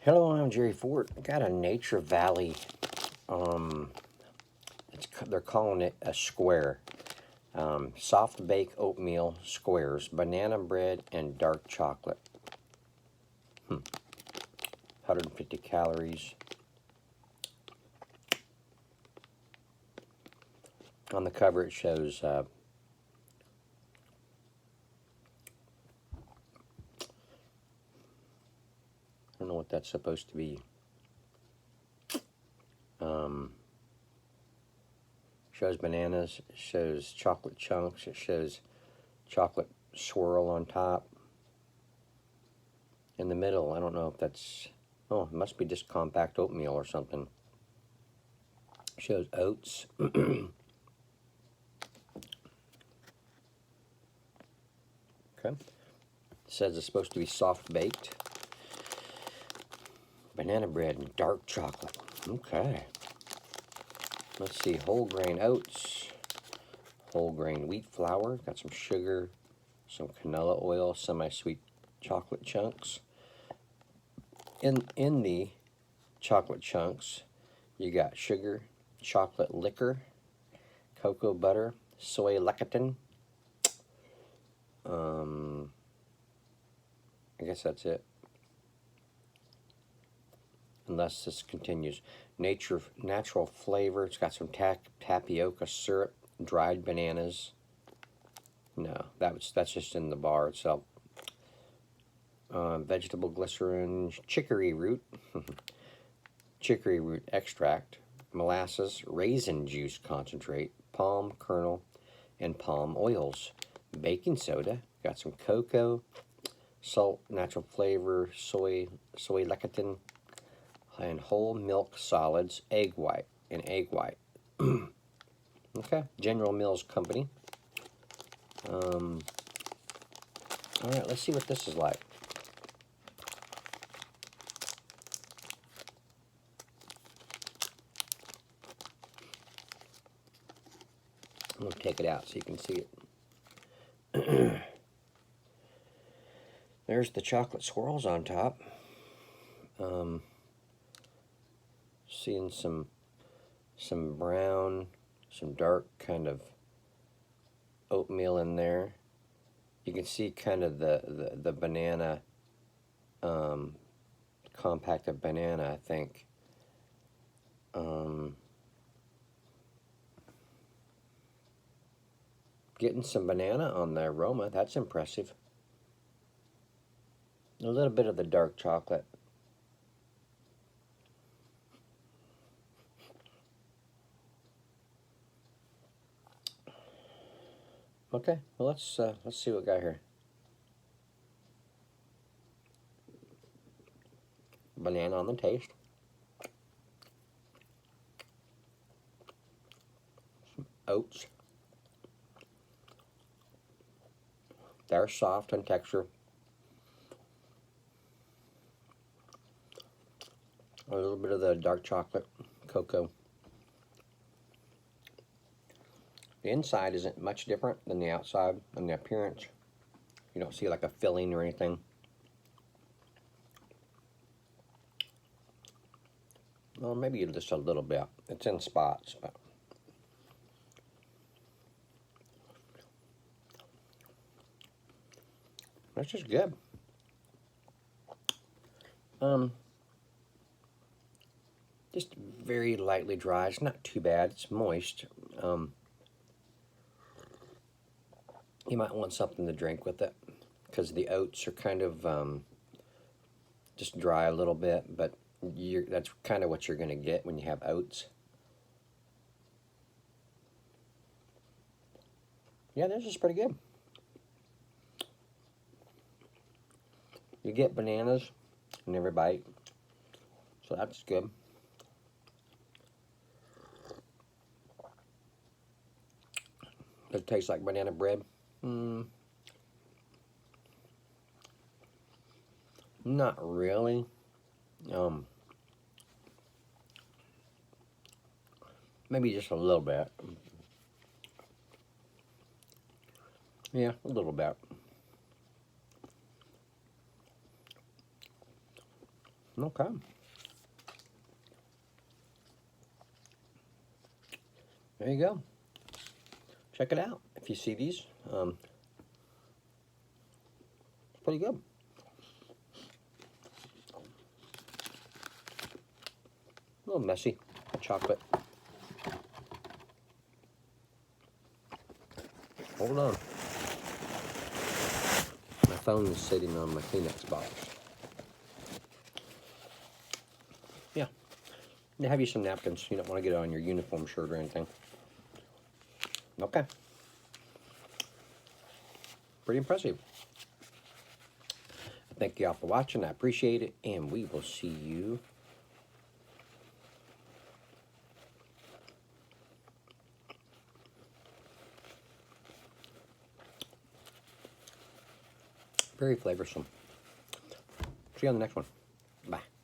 Hello, I'm Jerry Fort. I got a Nature Valley. They're calling it a square. Soft bake oatmeal squares, banana bread, and dark chocolate. 150 calories. On the cover, it shows I don't know what that's supposed to be. Shows bananas, it shows chocolate chunks, it shows chocolate swirl on top. In the middle, I don't know if that's, oh, it must be just compact oatmeal or something. It shows oats. Okay. It says it's supposed to be soft baked. Banana bread and dark chocolate. Okay. Let's see, whole grain oats, whole grain wheat flour, got some sugar, some canola oil, semi-sweet chocolate chunks. In the chocolate chunks, you got sugar, chocolate liquor, cocoa butter, soy lecithin. I guess that's it. Unless this continues. Natural flavor. It's got some tapioca syrup, dried bananas. No, that's just in the bar itself. Vegetable glycerin, chicory root, chicory root extract, molasses, raisin juice concentrate, palm kernel, and palm oils. Baking soda. Got some cocoa, salt, natural flavor, soy lecithin, and whole milk solids, egg white. Okay, General Mills Company. All right, let's see what this is like. I'm going to take it out so you can see it. There's the chocolate swirls on top. Seeing some brown, some dark kind of oatmeal in there. You can see kind of the banana, compacted banana, I think. Getting some banana on the aroma, that's impressive. A little bit of the dark chocolate. Okay, well let's see what we got here. Banana on the taste. Some oats. They're soft in texture. A little bit of the dark chocolate, cocoa. The inside isn't much different than the outside and the appearance. You don't see like a filling or anything. Well, maybe just a little bit. It's in spots, but that's just good. Just very lightly dry. It's not too bad. It's moist. You might want something to drink with it because the oats are kind of just dry a little bit, but that's kind of what you're going to get when you have oats. Yeah, this is pretty good. You get bananas in every bite, so that's good. Does it taste like banana bread? Not really. Maybe just a little bit. Yeah, a little bit. Okay. There you go. Check it out. If you see these, pretty good. A little messy, chocolate. Hold on. My phone is sitting on my Kleenex box. Yeah. You have you some napkins. You don't want to get it on your uniform shirt or anything. Okay. Pretty impressive. Thank you all for watching. I appreciate it. And we will see you very flavorsome. See you on the next one. Bye.